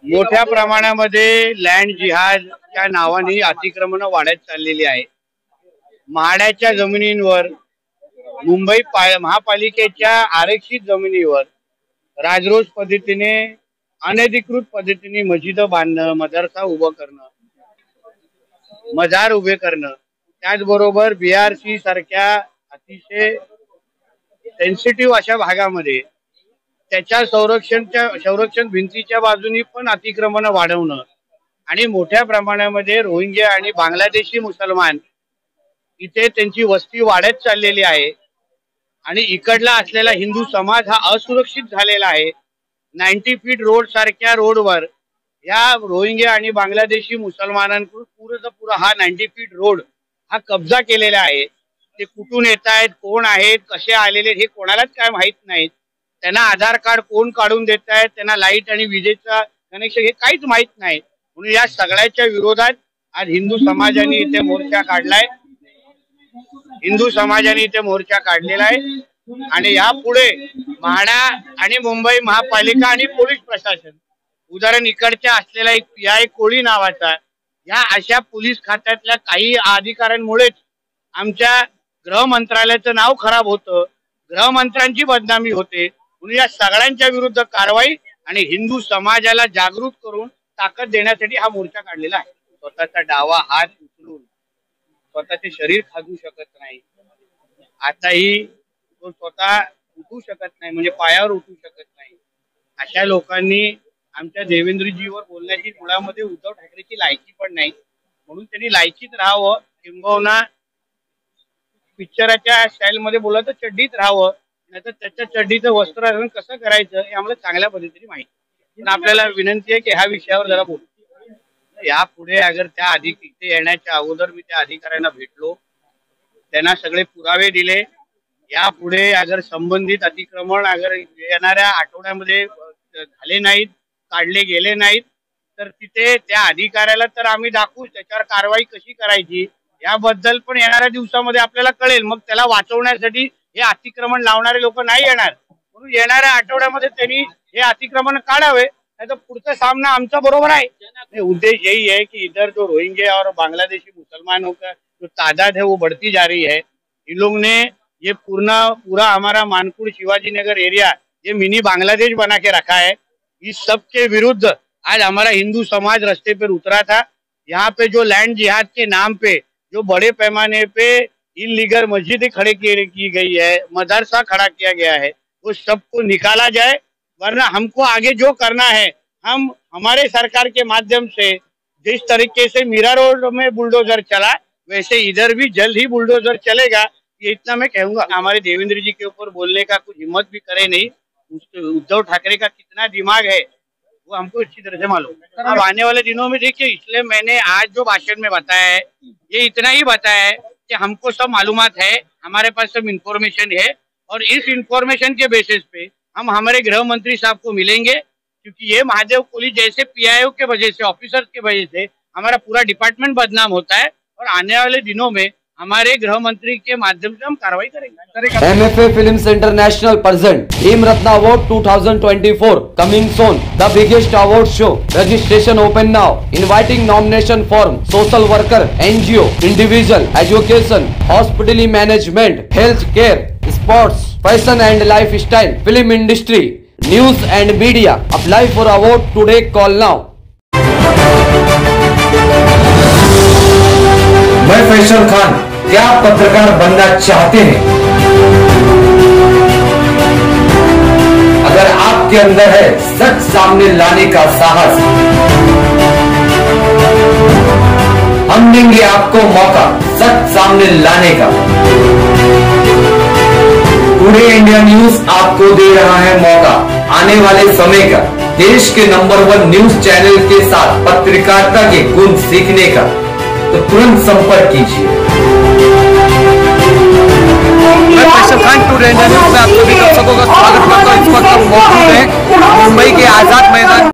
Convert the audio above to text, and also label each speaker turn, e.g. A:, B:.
A: मोठ्या प्रमाणामध्ये लँड जिहादच्या नावाने अतिक्रमण वाढत चाललेली आहे। म्हाडाच्या जमिनींवर, मुंबई महापालिकेच्या आरक्षित जमिनीवर राजरोस पद्धतीने अनधिकृत पद्धतीने मस्जिद बांधणं, मदरसा उभं करणं, मजार उभे करणं, त्याचबरोबर BRC सारख्या अतिशय सेन्सिटिव्ह अशा भागामध्ये त्याच्या संरक्षण भिंतीच्या बाजूनी पण अतिक्रमण वाढवणं आणि मोठ्या प्रमाणामध्ये रोहिंग्या आणि बांगलादेशी मुसलमान इथे त्यांची वस्ती वाढत चाललेली आहे आणि इकडला असलेला हिंदू समाज हा असुरक्षित झालेला आहे। 90 फीट रोड सारख्या रोडवर या रोहिंग्या आणि बांगलादेशी मुसलमानांकडून पुरा हा 90 फीट रोड हा कब्जा केलेला आहे। ते कुठून येत आहेत, कोण आहेत, कसे आलेले हे कोणालाच काय माहित नाही। त्यांना आधार कार्ड कोण काढून देत आहेत, त्यांना लाईट आणि विजेचा कनेक्शन हे काहीच माहित नाही। म्हणून या सगळ्याच्या विरोधात आज हिंदू समाजाने इथे मोर्चा काढलाय। हिंदू समाजाने इथे मोर्चा काढलेला आहे आणि यापुढे म्हाडा आणि मुंबई महापालिका आणि पोलीस प्रशासन, उदाहरण इकडच्या असलेला एक PI कोळी नावाचा, या अशा पोलीस खात्यातल्या काही अधिकाऱ्यांमुळेच आमच्या गृह मंत्रालयाचं नाव खराब होतं, गृहमंत्र्यांची बदनामी होते। म्हणून या सगळ्यांच्या विरुद्ध कारवाई आणि हिंदू समाजाला जागृत करून ताकद देण्यासाठी हा मोर्चा काढलेला आहे। स्वतःचा डावा हात उचलून स्वतःचे शरीर खाजू शकत नाही, आताही तो स्वतः उठू शकत नाही, म्हणजे पायावर उठू शकत नाही, अशा लोकांनी आमच्या देवेंद्रजीवर बोलण्याची मुळामध्ये उद्धव ठाकरेची लायकी पण नाही। म्हणून त्यांनी लायकीत राहावं, किंबहुना पिक्चराच्या स्टाईल मध्ये बोललं तर चड्डीत राहावं, नाहीतर त्याच्या चड्डीचं वस्त्रधारण कसं करायचं हे आम्हाला चांगल्या पद्धतीने माहिती। पण आपल्याला विनंती आहे की ह्या विषयावर जरा बोलू। यापुढे अगर त्या इथे येण्याच्या अगोदर मी त्या अधिकाऱ्यांना भेटलो, त्यांना सगळे पुरावे दिले। यापुढे अगर संबंधित अतिक्रमण अगर येणाऱ्या आठवड्यामध्ये झाले नाहीत, काढले गेले नाहीत, तर तिथे त्या अधिकाऱ्याला तर आम्ही दाखवू, त्याच्यावर कारवाई कशी करायची याबद्दल पण येणाऱ्या दिवसामध्ये आपल्याला कळेल। मग त्याला वाचवण्यासाठी हे अतिक्रमण लावणारे लोक नाही येणार, म्हणून येणाऱ्या आठवड्यामध्ये त्यांनी हे अतिक्रमण काढावे, नहीं तो पुढचा सामना आमचा बरोबर है। उद्देश्य यही है कि इधर जो रोहिंग्या और बांग्लादेशी मुसलमानों का जो तादाद है वो बढ़ती जा रही है। इन लोग ने ये पूरा हमारा मानपुर शिवाजी नगर एरिया ये मिनी बांग्लादेश बना के रखा है। इस सब के विरुद्ध आज हमारा हिंदू समाज रास्ते पर उतरा था। यहाँ पे जो लैंड जिहाद के नाम पे जो बड़े पैमाने पे इलीगल मस्जिदें खड़े की गई है, मदरसा खड़ा किया गया है, वो सबको निकाला जाए, वरना हमको आगे जो करना है हम हमारे सरकार के माध्यम से जिस तरीके से मीरा रोड में बुलडोजर चला वैसे इधर भी जल्द ही बुलडोजर चलेगा, ये इतना मैं कहूंगा। हमारे देवेंद्र जी के ऊपर बोलने का कुछ हिम्मत भी करे नहीं। उद्धव ठाकरे का कितना दिमाग है वो हमको अच्छी तरह से मालूम। अब आने वाले दिनों में देखिए, इसलिए मैंने आज जो भाषण में बताया है ये इतना ही बताया है कि हमको सब मालूमात है, हमारे पास सब इंफॉर्मेशन है और इस इंफॉर्मेशन के बेसिस पे हम हमारे गृह मंत्री साहब को मिलेंगे, क्योंकि ये महादेव कोली जैसे PIO के वजह से, ऑफिसर की वजह से हमारा पूरा डिपार्टमेंट बदनाम होता है और आने वाले दिनों में हमारे गृह मंत्री के माध्यम से हम कार्रवाई करेंगे।
B: MFA Films International present Him Ratna Award 2024 coming soon, the biggest award show. Registration open now. Inviting nomination form social worker, NGO, individual, education, hospitality management, health care, sports, fashion and lifestyle, film industry, news and media. Apply for award today. Call now.
C: मैं फैसल खान, क्या आप पत्रकार बनना चाहते हैं? अगर आपके अंदर है सच सामने लाने का साहस, हम देंगे आपको मौका सच सामने लाने का। टुडे इंडिया न्यूज आपको दे रहा है मौका आने वाले समय का देश के नंबर 1 न्यूज चैनल के साथ पत्रकारिता के गुण सीखने का। तो तुरंत संपर्क कीजिए।
D: मैं Faisal Khan, today India news में आप सभी दर्शकों का स्वागत करता हूँ। इस वक्त हम मौजूद हैं मुंबई के आजाद मैदान